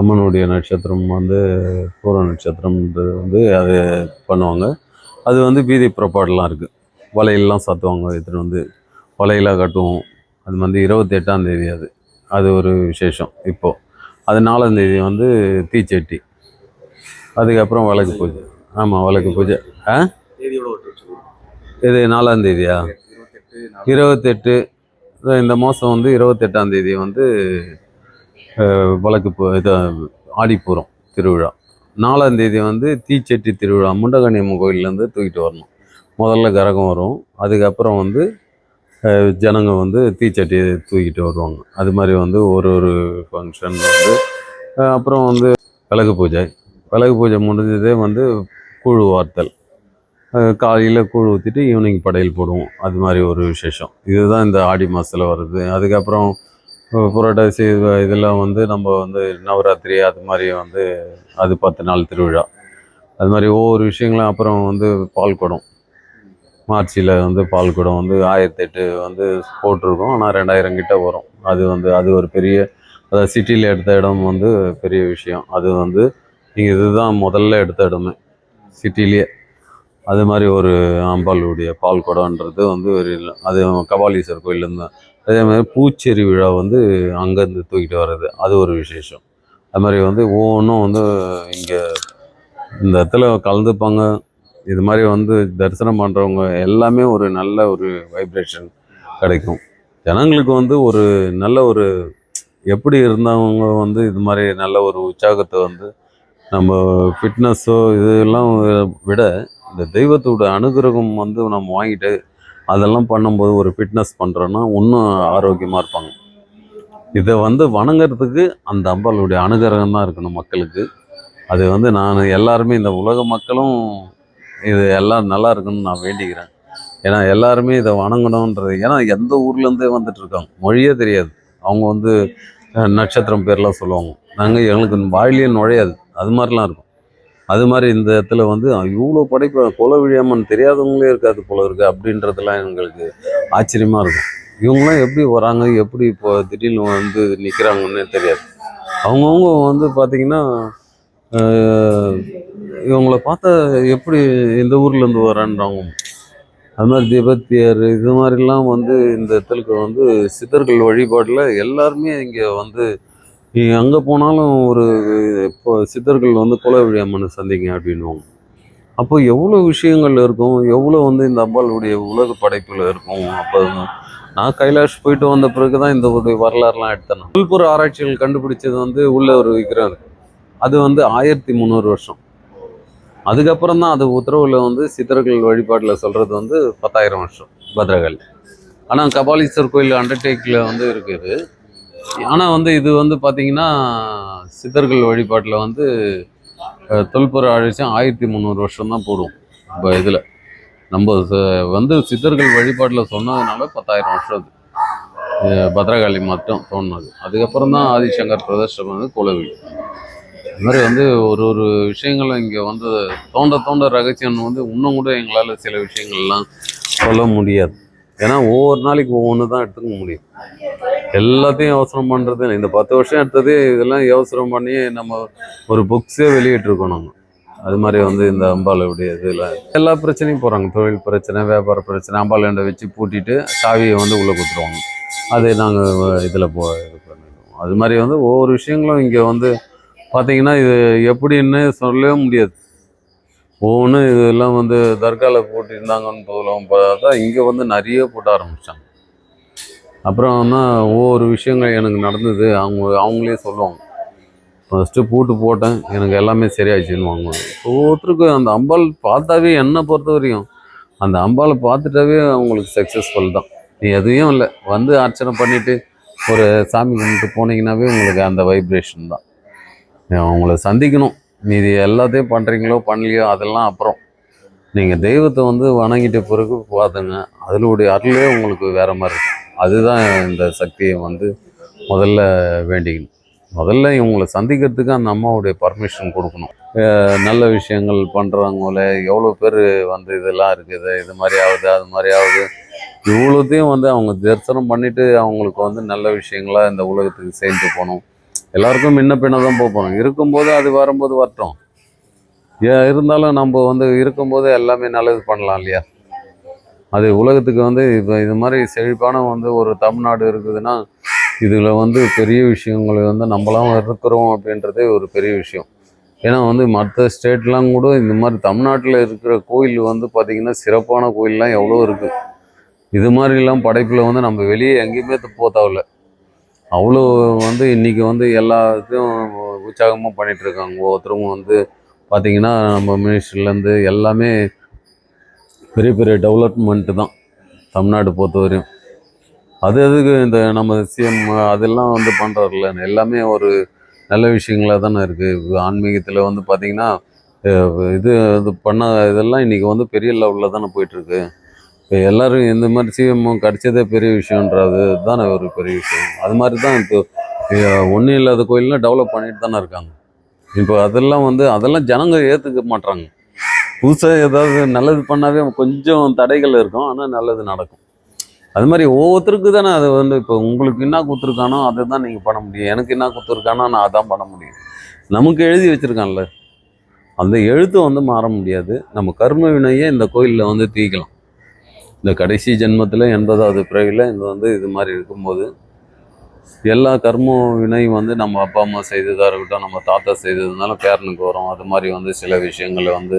அம்மனுடைய நட்சத்திரம் பூர நட்சத்திரம்ன்றது அது பண்ணுவாங்க. அது வீதி புறப்பாடெலாம் இருக்குது. வலையெல்லாம் சாத்துவாங்க, எடுத்துகிட்டு வலையெல்லாம் கட்டுவோம். அது 28ஆம் தேதி அது ஒரு விசேஷம். இப்போது அது 4ஆம் தேதி தீச்சட்டி, அதுக்கப்புறம் விளக்கு பூஜை. ஆமாம், விளக்கு பூஜை. இது 4ஆம் தேதியா? 28 இந்த மாதம் 28ஆம் தேதி விளக்கு இது ஆடிப்பூரம் திருவிழா. 4ஆம் தேதி தீச்சட்டி திருவிழா. முண்டகணியம்மன் கோயிலேருந்து தூக்கிட்டு வரணும். முதல்ல கரகம் வரும், அதுக்கப்புறம் ஜனங்க தீச்சட்டியை தூக்கிட்டு வருவாங்க. அது மாதிரி ஒரு ஒரு ஃபங்க்ஷன் அப்புறம் விளக்கு பூஜை. விளக்கு பூஜை முடிஞ்சதே கூழ் வார்த்தல். காலையில் கூழ் ஊற்றிட்டு ஈவினிங் படையல் போடுவோம். அது மாதிரி ஒரு விசேஷம். இதுதான் இந்த ஆடி மாதத்தில் வருது. அதுக்கப்புறம் புரட்டாசி இதெல்லாம் நம்ம நவராத்திரி அது மாதிரி அது 10 நாள் திருவிழா. அது மாதிரி ஒவ்வொரு விஷயங்களும். அப்புறம் பால் குடம். மார்ச்சில் பால் குடம் 1008 போட்டிருக்கோம், ஆனால் 2000 கிட்ட வரும். அது அது ஒரு பெரிய, அதாவது சிட்டியில் எடுத்த இடம் பெரிய விஷயம். அது இங்கே இதுதான் முதல்ல எடுத்த இடமே சிட்டிலேயே. அது மாதிரி ஒரு அம்பாளுடைய பால் குடம்ன்றது வந்து ஒரு அது கபாலீஸ்வரர் கோயிலேருந்து தான். அதே மாதிரி பூச்செரி விழா வந்து அங்கேருந்து தூக்கிட்டு வர்றது அது ஒரு விசேஷம். அது மாதிரி வந்து ஒவ்வொன்றும் வந்து இங்கே இந்த இடத்துல கலந்துப்பாங்க. இது மாதிரி வந்து தரிசனம் பண்ணுறவங்க எல்லாமே ஒரு நல்ல ஒரு வைப்ரேஷன் கிடைக்கும். ஜனங்களுக்கு வந்து ஒரு நல்ல ஒரு எப்படி இருந்தவங்க வந்து இது மாதிரி நல்ல ஒரு உற்சாகத்தை வந்து நம்ம ஃபிட்னஸோ இதெல்லாம் விட இந்த தெய்வத்தோட அனுகிரகம் வந்து நம்ம வாங்கிட்டு அதெல்லாம் பண்ணும்போது ஒரு ஃபிட்னஸ் பண்ணுறோன்னா இன்னும் ஆரோக்கியமாக இருப்பாங்க. இதை வந்து வணங்குறதுக்கு அந்த அம்பாளுடைய அனுகிரகம் தான் இருக்கணும் மக்களுக்கு. அது வந்து நான் எல்லாருமே இந்த உலக மக்களும் இது எல்லாம் நல்லா இருக்குன்னு நான் வேண்டிக்கிறேன். ஏன்னா எல்லாருமே இதை வணங்கணுன்றது, ஏன்னா எந்த ஊர்லேருந்தே வந்துட்டு இருக்காங்க, மொழியே தெரியாது. அவங்க வந்து நட்சத்திரம் பேர்லாம் சொல்லுவாங்க, நாங்கள் எங்களுக்கு வாயிலே நுழையாது, அது மாதிரிலாம் இருக்கும். அது மாதிரி இந்த இடத்துல வந்து இவ்வளோ படைப்பு குலவிழியம்மன் தெரியாதவங்களே இருக்காது போல இருக்கு அப்படின்றதுலாம் எங்களுக்கு ஆச்சரியமாக இருக்கும். இவங்களாம் எப்படி வராங்க, எப்படி இப்போ திடீர்னு வந்து நிற்கிறாங்கன்னு தெரியாது. அவங்கவுங்க வந்து பார்த்திங்கன்னா இவங்கள பார்த்தா எப்படி இந்த ஊர்லேருந்து வரான்றாங்க. அது மாதிரி திபெத்தியர் இது மாதிரிலாம் வந்து இந்த இடத்துக்கு வந்து சித்தர்கள் வழிபாட்டில் எல்லாருமே இங்கே வந்து அங்கே போனாலும் ஒரு இப்போ சித்தர்கள் வந்து குலவிழியம்மனை சந்திங்க அப்படின்வாங்க. அப்போ எவ்வளோ விஷயங்கள் இருக்கும், எவ்வளோ வந்து இந்த அம்பாளுடைய உலக படைப்பில் இருக்கும். அப்போ நான் கைலாஷ் போயிட்டு வந்த பிறகு தான் இந்த ஒரு வரலாறுலாம் எடுத்தேன். தொல்பொரு ஆராய்ச்சிகள் கண்டுபிடிச்சது வந்து உள்ள ஒரு விக்கிரம் இருக்கு. அது வந்து 1300 வருஷம். அதுக்கப்புறம் தான் அது உத்தரவில் வந்து சித்தர்கள் வழிபாட்டில் சொல்கிறது வந்து 10,000 வருஷம் பத்ரகாளி. ஆனால் கபாலீஸ்வர் கோயில் அண்டர்டேக்கில் வந்து இருக்குது. ஆனால் வந்து இது வந்து பார்த்திங்கன்னா சித்தர்கள் வழிபாட்டில் வந்து தொல்பொர ஆராய்ச்சியும் 1300 வருஷம் தான் போடுவோம். இப்போ இதில் நம்ம வந்து சித்தர்கள் வழிபாட்டில் சொன்னதுனால 10,000 வருஷம் அது பத்ரகாளி மட்டும் தோணுது. அதுக்கப்புறம் தான் ஆதிசங்கர் பிரதர்ஷனம் வந்து குலவிழி. இது மாதிரி வந்து ஒரு ஒரு விஷயங்களும் இங்கே வந்து தோண்ட தோண்ட ரகசியம் வந்து இன்னும் கூட எங்களால் சில விஷயங்கள்லாம் சொல்ல முடியாது. ஏன்னா ஒவ்வொரு நாளைக்கு ஒவ்வொன்று தான் எடுத்துக்க முடியும். எல்லாத்தையும் யோசனை பண்ணுறது இந்த 10 வருஷம் எடுத்தது இதெல்லாம் யோசனை பண்ணி நம்ம ஒரு புக்ஸே வெளியிட்டிருக்கோம் நம்ம. அது மாதிரி வந்து இந்த அம்பாளுடைய இதில் எல்லா பிரச்சனையும் போகிறாங்க. தொழில் பிரச்சனை, வியாபார பிரச்சனை, அம்பாளுண்ட வச்சு பூட்டிட்டு சாவியை வந்து உள்ளே கொடுத்துருவாங்க. அது நாங்கள் இதில் இது பண்ணிடுவோம். அது மாதிரி வந்து ஒவ்வொரு விஷயங்களும் இங்கே வந்து பார்த்தீங்கன்னா இது எப்படின்னு சொல்லவே முடியாது. ஒவ்வொன்றும் இதெல்லாம் வந்து தர்காவில் போட்டிருந்தாங்கன்னு போகலாம் பார்த்தா இங்கே வந்து நிறைய போட்ட ஆரம்பித்தாங்க. அப்புறம் தான் ஒவ்வொரு விஷயங்கள் எனக்கு நடந்தது அவங்களே சொல்லுவாங்க. ஃபஸ்ட்டு பூட்டு போட்டேன், எனக்கு எல்லாமே சரியாயிடுச்சுன்னு வாங்குவாங்க. ஒவ்வொருத்தருக்கும் அந்த அம்பாள் பார்த்தாவே என்னை பொறுத்த வரையும் அந்த அம்பாளை பார்த்துட்டாவே அவங்களுக்கு சக்ஸஸ்ஃபுல் தான். நீ எதுவும் இல்லை, வந்து அர்ச்சனை பண்ணிவிட்டு ஒரு சாமி கும்பிட்டு போனீங்கன்னாவே உங்களுக்கு அந்த வைப்ரேஷன் தான். அவங்கள சந்திக்கணும். மீதி எல்லாத்தையும் பண்ணுறீங்களோ பண்ணலையோ அதெல்லாம் அப்புறம். நீங்கள் தெய்வத்தை வந்து வணங்கிட்ட பிறகு பார்த்துங்க, அதனுடைய அருளே உங்களுக்கு வேறு மாதிரி இருக்கும். அதுதான் இந்த சக்தியை வந்து முதல்ல வேண்டிக்கணும். முதல்ல இவங்களை சந்திக்கிறதுக்கு அந்த அம்மாவுடைய பர்மிஷன் கொடுக்கணும். நல்ல விஷயங்கள் பண்ணுறவங்கள எவ்வளோ பேர் வந்து இதெல்லாம் இருக்குது, இது மாதிரி ஆகுது அது மாதிரி ஆகுது, இவ்வளோத்தையும் வந்து அவங்க தரிசனம் பண்ணிவிட்டு அவங்களுக்கு வந்து நல்ல விஷயங்களாக இந்த உலகத்துக்கு சேர்ந்து போகணும். எல்லாருக்கும் முன்ன பின்ன தான் போகிறோம். இருக்கும்போது அது வரும்போது வரட்டும். இருந்தாலும் நம்ம வந்து இருக்கும்போது எல்லாமே நல்லது பண்ணலாம் இல்லையா? அது உலகத்துக்கு வந்து இப்போ இது மாதிரி செழிப்பான வந்து ஒரு தமிழ்நாடு இருக்குதுன்னா இதில் வந்து பெரிய விஷயங்களை வந்து நம்மளாம் இருக்கிறோம் அப்படின்றதே ஒரு பெரிய விஷயம். ஏன்னா வந்து மற்ற ஸ்டேட்லாம் கூட இந்த மாதிரி தமிழ்நாட்டில் இருக்கிற கோயில் வந்து பார்த்திங்கன்னா சிறப்பான கோயிலெலாம் எவ்வளோ இருக்குது. இது மாதிரிலாம் படைப்பில் வந்து நம்ம வெளியே எங்கேயுமே போத்தாவில்லை. அவ்வளோ வந்து இன்றைக்கி வந்து எல்லாத்தையும் உற்சாகமாக பண்ணிகிட்ருக்காங்க. ஒவ்வொருத்தரும் வந்து பார்த்திங்கன்னா நம்ம மினிஸ்ட்ரிலேருந்து எல்லாமே பெரிய பெரிய டெவலப்மெண்ட்டு தான் தமிழ்நாடு பொறுத்த வரையும். அதுக்கு இந்த நம்ம சிஎம் அதெல்லாம் வந்து பண்ணுறாருல, எல்லாமே ஒரு நல்ல விஷயங்களாக தானே இருக்குது. ஆன்மீகத்தில் வந்து பார்த்திங்கன்னா இது பண்ண இதெல்லாம் இன்றைக்கி வந்து பெரிய லெவலில் தானே போயிட்டுருக்கு. இப்போ எல்லோரும் இந்த மாதிரி சிஎம் கிடச்சதே பெரிய விஷயன்றது தானே ஒரு பெரிய விஷயம். அது மாதிரி தான் இப்போ ஒன்றும் இல்லாத கோயிலெலாம் டெவலப் பண்ணிட்டு தானே இருக்காங்க. இப்போ அதெல்லாம் ஜனங்க ஏற்றுக்க மாட்றாங்க. புதுசாக ஏதாவது நல்லது பண்ணாவே கொஞ்சம் தடைகள் இருக்கும், ஆனால் நல்லது நடக்கும். அது மாதிரி ஒவ்வொருத்தருக்கு தானே அது வந்து இப்போ உங்களுக்கு என்ன கொடுத்துருக்கானோ அதை தான் நீங்கள் பண்ண முடியும். எனக்கு என்ன கொடுத்துருக்கானோ நான் அதான் பண்ண முடியும். நமக்கு எழுதி வச்சுருக்கான்ல, அந்த எழுத்து வந்து மாற முடியாது. நம்ம கர்ம வினையை இந்த கோயிலில் வந்து தீர்க்கலாம். இந்த கடைசி ஜென்மத்தில் 80வது பிறவியில் இந்த வந்து இது மாதிரி இருக்கும்போது எல்லா கர்ம வினையும் வந்து நம்ம அப்பா அம்மா செய்ததாக இருக்கட்டும், நம்ம தாத்தா செய்ததுனால பேரனுக்கு வரும். அது மாதிரி வந்து சில விஷயங்களை வந்து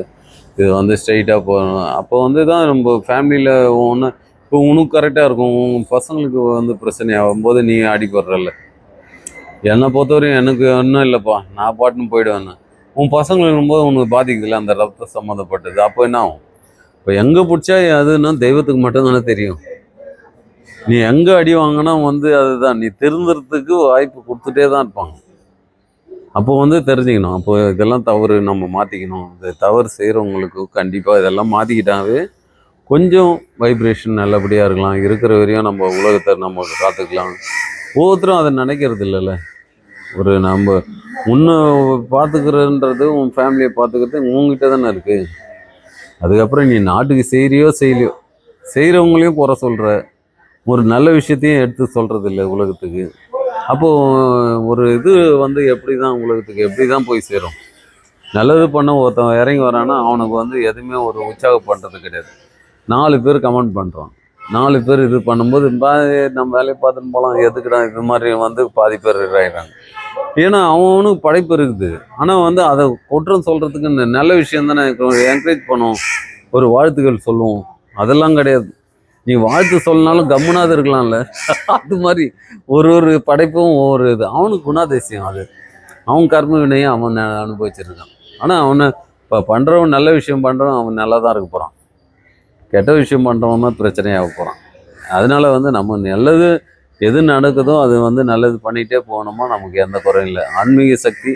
இது வந்து ஸ்ட்ரைட்டாக போகணும். அப்போ வந்து தான் நம்ம ஃபேமிலியில் ஒன்று இப்போ உனக்கு கரெக்டாக இருக்கும். உன் பசங்களுக்கு வந்து பிரச்சனை ஆகும்போது நீ அடிபடுறல. என்னை பொறுத்தவரையும் எனக்கு ஒன்றும் இல்லைப்பா, நான் பாட்டுன்னு போயிடுவேன்னு. உன் பசங்களுக்கு இருக்கும்போது உனக்கு பாதிக்குதுல்ல அந்த ரத்த சம்மந்தப்பட்டது. அப்போ என்ன ஆகும்? இப்போ எங்கே பிடிச்சா அதுன்னா தெய்வத்துக்கு மட்டும்தானே தெரியும். நீ எங்கே அடி வாங்கினா வந்து அதுதான் நீ திருந்துறதுக்கு வாய்ப்பு கொடுத்துட்டே தான் இருப்பாங்க. அப்போ வந்து தெரிஞ்சுக்கணும். அப்போ இதெல்லாம் தவறு, நம்ம மாற்றிக்கணும். இந்த தவறு செய்கிறவங்களுக்கு கண்டிப்பாக இதெல்லாம் மாற்றிக்கிட்டாவே கொஞ்சம் வைப்ரேஷன் நல்லபடியாக இருக்கலாம். இருக்கிற வரையும் நம்ம உலகத்தை நம்ம காத்துக்கலாம். ஒவ்வொருத்தரும் அதை நினைக்கிறது இல்லைல்ல. ஒரு நம்ம உன்னை பார்த்துக்கிறன்றது உன் ஃபேமிலியை பார்த்துக்கிறது உங்ககிட்ட தானே இருக்குது. அதுக்கப்புறம் நீ நாட்டுக்கு செய்கிறியோ செய்யலையோ, செய்கிறவங்களையும் குறை சொல்கிற, ஒரு நல்ல விஷயத்தையும் எடுத்து சொல்கிறது இல்லை உலகத்துக்கு. அப்போது ஒரு இது வந்து எப்படி தான் உலகத்துக்கு எப்படி தான் போய் சேரும்? நல்லது பண்ண ஒருத்தன் இறங்கி வரான்னா அவனுக்கு வந்து எதுவுமே ஒரு உற்சாகம் பண்ணுறது கிடையாது. 4 பேர் கமெண்ட் பண்ணுறான். 4 பேர் இது பண்ணும்போது நம்ம வேலையை பார்த்துன்னு போகலாம், எதுக்குடா இது மாதிரி வந்து பாதி பேர் இதாகிறாங்க. ஏன்னா அவனுக்கு படைப்பு இருக்குது. ஆனால் வந்து அதை குற்றம் சொல்கிறதுக்கு நல்ல விஷயம் தானே என்கரேஜ் பண்ணுவோம், ஒரு வாழ்த்துக்கள் சொல்லுவோம். அதெல்லாம் கிடையாது. நீ வாழ்த்து சொல்லனாலும் கம்முனாது இருக்கலாம்ல. அது மாதிரி ஒரு படைப்பும் ஒவ்வொரு இது அவனுக்கு குணாதிசயம். அது அவன் கர்ம வினையை அவன் அனுபவிச்சிருக்கான். ஆனால் அவனை இப்போ பண்ணுறவன் நல்ல விஷயம் பண்ணுறவன் அவன் நல்லா தான் இருக்க போகிறான். கெட்ட விஷயம் பண்ணுறவன் தான் பிரச்சனையாக போகிறான். அதனால வந்து நம்ம நல்லது எது நடக்குதோ அது வந்து நல்லது பண்ணிகிட்டே போகணுமா, நமக்கு எந்த குறையும் இல்லை. ஆன்மீக சக்தி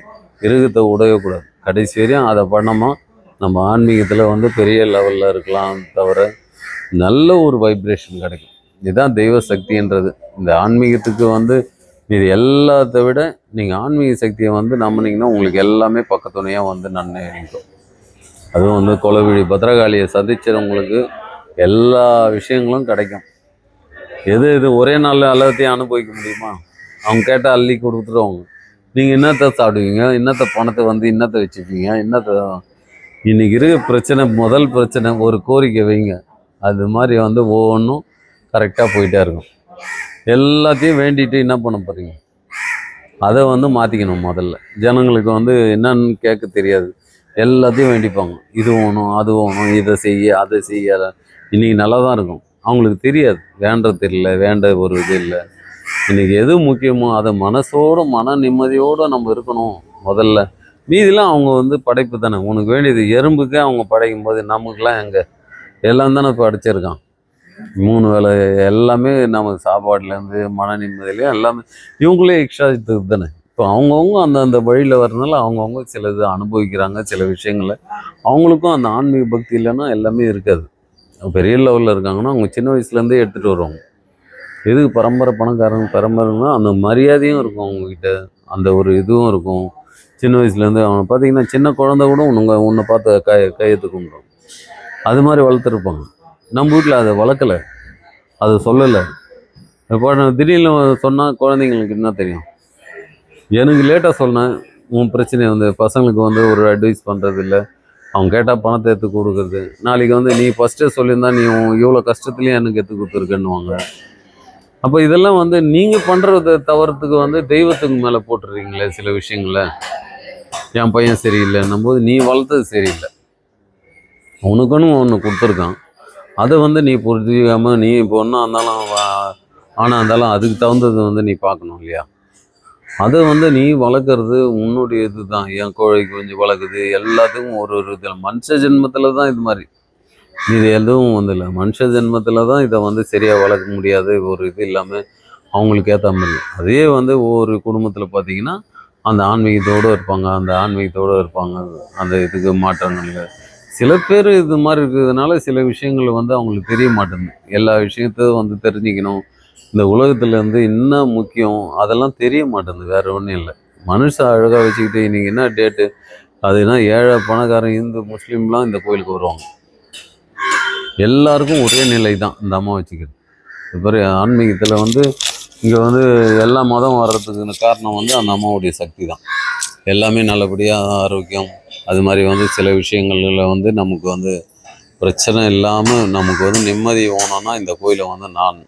இருகத்தை உடையக்கூடாது. கடைசி வரையும் அதை பண்ணோமா நம்ம ஆன்மீகத்தில் வந்து பெரிய லெவலில் இருக்கலாம். தவிர நல்ல ஒரு வைப்ரேஷன் கிடைக்கும். இதுதான் தெய்வ சக்தின்றது. இந்த ஆன்மீகத்துக்கு வந்து இது எல்லாத்த விட நீங்கள் ஆன்மீக சக்தியை வந்து நம்பினீங்கன்னா உங்களுக்கு எல்லாமே பக்கத்துணையாக வந்து நன்மை நினைக்கும். அதுவும் வந்து கொலவிழி பத்ரகாளியை சந்திச்சவங்களுக்கு எல்லா விஷயங்களும் கிடைக்கும். எது ஒரே நாளில் எல்லாத்தையும் அனுபவிக்க முடியுமா? அவங்க கேட்டால் அள்ளி கொடுத்துருவாங்க. நீங்கள் என்னத்தை சாப்பிடுவீங்க, என்னத்தை பணத்தை வந்து இன்னத்தை வச்சுப்பீங்க, என்னத்தை இன்றைக்கி இருக்க பிரச்சனை. முதல் பிரச்சனை ஒரு கோரிக்கை வைங்க. அது மாதிரி வந்து ஒவ்வொன்றும் கரெக்டாக போயிட்டே இருக்கும். எல்லாத்தையும் வேண்டிட்டு என்ன பண்ண போகிறீங்க? அதை வந்து மாற்றிக்கணும். முதல்ல ஜனங்களுக்கு வந்து என்னன்னு கேட்க தெரியாது. எல்லாத்தையும் வேண்டிப்பாங்க. இது வேணும், அது வேணும், இதை செய்ய, அதை செய்ய. இன்றைக்கி நல்லா தான் இருக்கும். அவங்களுக்கு தெரியாது, வேண்டது தெரியல, வேண்ட ஒரு இது இல்லை. இன்றைக்கி எது முக்கியமோ அதை மனசோடு மன நிம்மதியோடு நம்ம இருக்கணும் முதல்ல. மீதிலாம் அவங்க வந்து படைப்பு தானே. உனக்கு வேண்டியது எறும்புக்கே அவங்க படைக்கும் போது நமக்குலாம் எங்கே எல்லாம் தானே இப்போ அடிச்சிருக்கான். 3 வேளை எல்லாமே நமக்கு சாப்பாடுலேருந்து மன நிம்மதியிலையும் எல்லாமே இவங்களே எக்ஸ்ட்ரா தானே. இப்போ அவங்கவுங்க அந்த வழியில் வர்றதுனால அவங்கவுங்க சில இது அனுபவிக்கிறாங்க. சில விஷயங்களை அவங்களுக்கும் அந்த ஆன்மீக பக்தி இல்லைன்னா எல்லாமே இருக்காது. பெரிய லெவலில் இருக்காங்கன்னா அவங்க சின்ன வயசுலேருந்தே எடுத்துகிட்டு வருவாங்க. எதுக்கு பரம்பரை பரம்பரைன்னா அந்த மரியாதையும் இருக்கும் அவங்கக்கிட்ட, அந்த ஒரு இதுவும் இருக்கும். சின்ன வயசுலேருந்து அவனை பார்த்தீங்கன்னா சின்ன குழந்தை கூட உன்னை பார்த்து கையெழுத்து கும்பிடும். அது மாதிரி வளர்த்துருப்பாங்க. நம்ம வீட்டில் அதை வளர்க்கலை, அதை சொல்லலை. இப்போ நான் திடீர்னு சொன்னால் குழந்தைங்களுக்கு என்ன தெரியும்? எனக்கு லேட்டாக சொன்னேன் உன் பிரச்சனையை வந்து பசங்களுக்கு வந்து ஒரு அட்வைஸ் பண்ணுறது இல்லை. அவங்க கேட்டால் பணத்தை எடுத்து கொடுக்குறது. நாளைக்கு வந்து நீ ஃபஸ்ட்டே சொல்லியிருந்தா நீ இவ்வளோ கஷ்டத்துலேயும் எனக்கு எடுத்து கொடுத்துருக்கேன்னுவாங்க. அப்போ இதெல்லாம் வந்து நீங்கள் பண்ணுறத தவறத்துக்கு வந்து தெய்வத்துக்கு மேலே போட்டுடுறீங்களே சில விஷயங்களை. என் பையன் சரியில்லைன்னும் போது நீ வளர்த்தது சரியில்லை. உனக்குன்னு ஒன்று கொடுத்துருக்கான். அதை வந்து நீ புரிஞ்சிக்காமல் நீ இப்போ ஒன்றா இருந்தாலும் ஆனால் இருந்தாலும் அதுக்கு தகுந்தது வந்து நீ பார்க்கணும் இல்லையா? அதை வந்து நீ வளர்க்குறது உன்னுடைய இது தான். என் கோழிக்கு கொஞ்சம் வளர்க்குது எல்லாத்துக்கும் ஒரு இதில் மனுஷ ஜென்மத்தில் தான் இது மாதிரி. இது எதுவும் வந்து இல்லை. மனுஷ ஜென்மத்தில் தான் இதை வந்து சரியாக வளர்க்க முடியாது. ஒரு இது இல்லாமல் அவங்களுக்கு ஏற்ற மாதிரி. அதே வந்து ஒவ்வொரு குடும்பத்தில் பார்த்திங்கன்னா அந்த ஆன்மீகத்தோடு இருப்பாங்க, அந்த இதுக்கு மாற்றங்கள். சில பேர் இது மாதிரி இருக்கிறதுனால சில விஷயங்கள் வந்து அவங்களுக்கு தெரிய மாட்டேங்குது. எல்லா விஷயத்தையும் வந்து தெரிஞ்சுக்கணும். இந்த உலகத்தில் வந்து என்ன முக்கியம் அதெல்லாம் தெரிய மாட்டேங்குது. வேறு ஒன்றும் இல்லை. மனுஷன் அழகாக வச்சுக்கிட்டு இன்றைக்கி என்ன டேட்டு அதுனா ஏழை பணக்காரன் இந்து முஸ்லீம்லாம் இந்த கோயிலுக்கு வருவாங்க. எல்லாருக்கும் ஒரே நிலை தான் இந்த அம்மா வச்சுக்கிறது. இப்போ ஆன்மீகத்தில் வந்து இங்கே வந்து எல்லா மதம் வர்றதுக்கு காரணம் வந்து அந்த அம்மாவுடைய சக்தி தான். எல்லாமே நல்லபடியாக ஆரோக்கியம் அது மாதிரி வந்து சில விஷயங்கள்ல வந்து நமக்கு வந்து பிரச்சனை இல்லாமல் நமக்கு வந்து நிம்மதி வேணும்னா இந்த கோயிலை வந்து நான்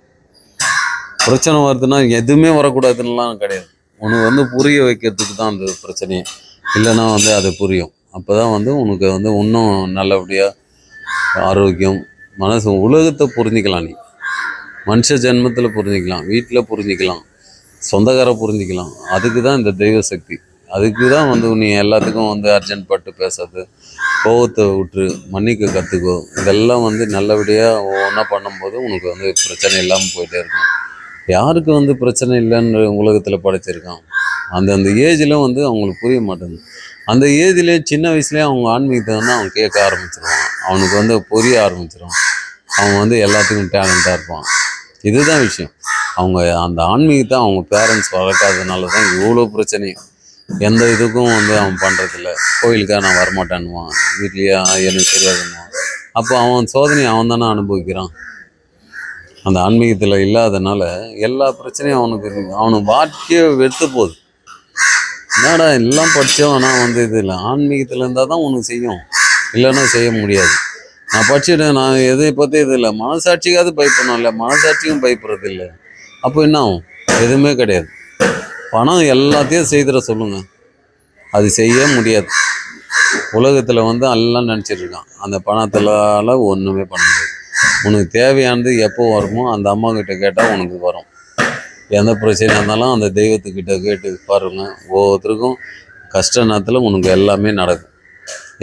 பிரச்சனை வருதுன்னா எதுவுமே வரக்கூடாதுன்னெலாம் கிடையாது. உனக்கு வந்து புரிய வைக்கிறதுக்கு தான் அந்த பிரச்சனையே. இல்லைன்னா வந்து அது புரியும். அப்போ தான் வந்து உனக்கு வந்து இன்னும் நல்லபடியாக ஆரோக்கியம் மனசு உலகத்தை புரிஞ்சிக்கலாம். நீ மனுஷ ஜென்மத்தில் புரிஞ்சிக்கலாம், வீட்டில் புரிஞ்சிக்கலாம், சொந்தக்கார புரிஞ்சிக்கலாம். அதுக்கு தான் இந்த தெய்வ சக்தி. அதுக்கு தான் வந்து நீ எல்லாத்துக்கும் வந்து அர்ஜென்ட் பட்டு பேசாது, கோவத்தை விட்டு மன்னிக்க கற்றுக்கோ. இதெல்லாம் வந்து நல்லபடியாக ஒவ்வொன்றா பண்ணும்போது உனக்கு வந்து பிரச்சனை இல்லாமல் போயிட்டே இருக்கும். யாருக்கு வந்து பிரச்சனை இல்லைன்னு உலகத்தில் படைச்சிருக்கான். அந்தந்த ஏஜில் வந்து அவங்களுக்கு புரிய மாட்டேங்குது. அந்த ஏஜ்லேயே சின்ன வயசுலேயே அவங்க ஆன்மீகத்தை வந்து அவன் கேட்க ஆரம்பிச்சிருவான். அவனுக்கு வந்து புரிய ஆரம்பிச்சிடும். அவன் வந்து எல்லாத்துக்கும் டேலண்டாக இருப்பான். இதுதான் விஷயம். அவங்க அந்த ஆன்மீகத்தை அவங்க பேரண்ட்ஸ் வளர்க்காததுனால தான் இவ்வளோ பிரச்சனையும். எந்த இதுக்கும் வந்து அவன் பண்ணுறதில்ல. கோயிலுக்காக நான் வரமாட்டேன்னுவான், வீட்லேயே எனக்கு தெரியாதுன்னுவான். அப்போ அவன் சோதனையை அவன் தானே அனுபவிக்கிறான். அந்த ஆன்மீகத்தில் இல்லாதனால எல்லா பிரச்சனையும் அவனுக்கு வாழ்க்கையே வெறுத்து போகுது. என்னடா எல்லாம் படித்தோம், ஆனால் வந்து இது இல்லை. ஆன்மீகத்தில் இருந்தால் தான் உனக்கு செய்யும், இல்லைன்னா செய்ய முடியாது. நான் படிச்சுட்டேன், நான் எதை பற்றி இது இல்லை, மனசாட்சிக்காவது பயப்படணும் இல்லை, மனசாட்சிக்கும் பயப்படுறது இல்லை. அப்போ என்ன ஆகும்? எதுவுமே கிடையாது. பணம் எல்லாத்தையும் செய்திட சொல்லுங்க, அது செய்ய முடியாது. உலகத்தில் வந்து எல்லாம் நினச்சிட்டு இருக்கான். அந்த பணத்தினால ஒன்றுமே பண்ண முடியாது. உனக்கு தேவையானது எப்போ வருமோ அந்த அம்மா கிட்ட கேட்டால் உனக்கு வரும். எந்த பிரச்சனையாக இருந்தாலும் அந்த தெய்வத்துக்கிட்ட கேட்டு பாருங்க. ஒவ்வொருத்தருக்கும் கஷ்ட நேரத்தில் உனக்கு எல்லாமே நடக்கும்.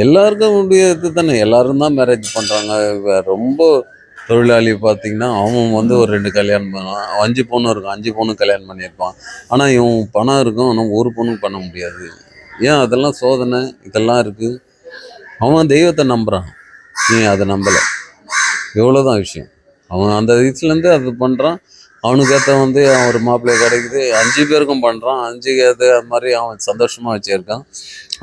எல்லாருக்கும் இது தானே, எல்லாரும் தான் மேரேஜ் பண்ணுறாங்க. ரொம்ப தொழிலாளி பார்த்திங்கன்னா அவன் வந்து ஒரு 2 கல்யாணம் பண்ணுவான், 5 பொண்ணு இருக்கும், 5 பொண்ணு கல்யாணம் பண்ணியிருப்பான். ஆனால் இவன் பணம் இருக்கும், ஆனால் ஒரு பொண்ணுக்கு பண்ண முடியாது. ஏன்? அதெல்லாம் சோதனை, இதெல்லாம் இருக்குது. அவன் தெய்வத்தை நம்புகிறான், நீ அதை நம்பலை. எவ்வளோதான் விஷயம். அவன் அந்த வயசுலேருந்து அது பண்ணுறான். அவனுக்கு ஏற்ற வந்து அவன் ஒரு மாப்பிள்ளை கிடைக்குது, 5 பேருக்கும் பண்ணுறான். 5க்கு ஏற்ற அது மாதிரி அவன் சந்தோஷமாக வச்சுருக்கான்.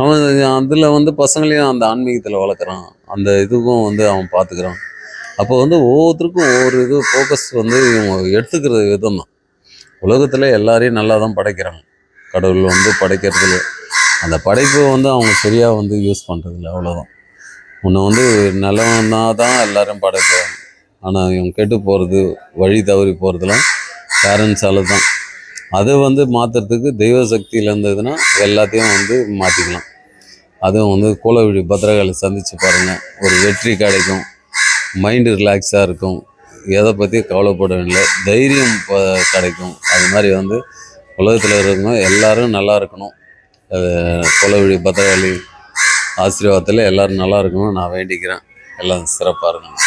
அவன் அதில் வந்து பசங்களையும் அந்த ஆன்மீகத்தில் வளர்க்குறான். அந்த இதுக்கும் வந்து அவன் பார்த்துக்கிறான். அப்போ வந்து ஒவ்வொருத்தருக்கும் ஒவ்வொரு இது ஃபோக்கஸ் வந்து இவங்க எடுத்துக்கிற விதம் தான். உலகத்தில் எல்லாரையும் நல்லா தான் படைக்கிறாங்க. கடவுள் வந்து படைக்கிறதுல அந்த படைப்பை வந்து அவங்க சரியாக வந்து யூஸ் பண்ணுறதில்ல, அவ்வளோதான். உன்னை வந்து நல்லவன்னா தான் எல்லோரும் படைக்கிறாங்க. ஆனால் இவங்க கெட்டு போகிறது, வழி தவறி போகிறதுலாம் பேரண்ட்ஸால் தான். அதை வந்து மாற்றுறதுக்கு தெய்வ சக்தியில் இருந்ததுன்னா எல்லாத்தையும் வந்து மாற்றிக்கலாம். அதுவும் வந்து குலவிழி பத்திரகாளி சந்தித்து பாருங்கள், ஒரு வெற்றி கிடைக்கும், மைண்டு ரிலாக்ஸாக இருக்கும், எதை பற்றி கவலைப்படவில்லை, தைரியம் கிடைக்கும். அது மாதிரி வந்து உலகத்தில் இருக்கவங்க எல்லோரும் நல்லா இருக்கணும். குலவிழி பத்திரகாளி ஆசீர்வாதத்தில் எல்லோரும் நல்லா இருக்கணும்னு நான் வேண்டிக்கிறேன். எல்லாம் சிறப்பாக இருக்கணும்.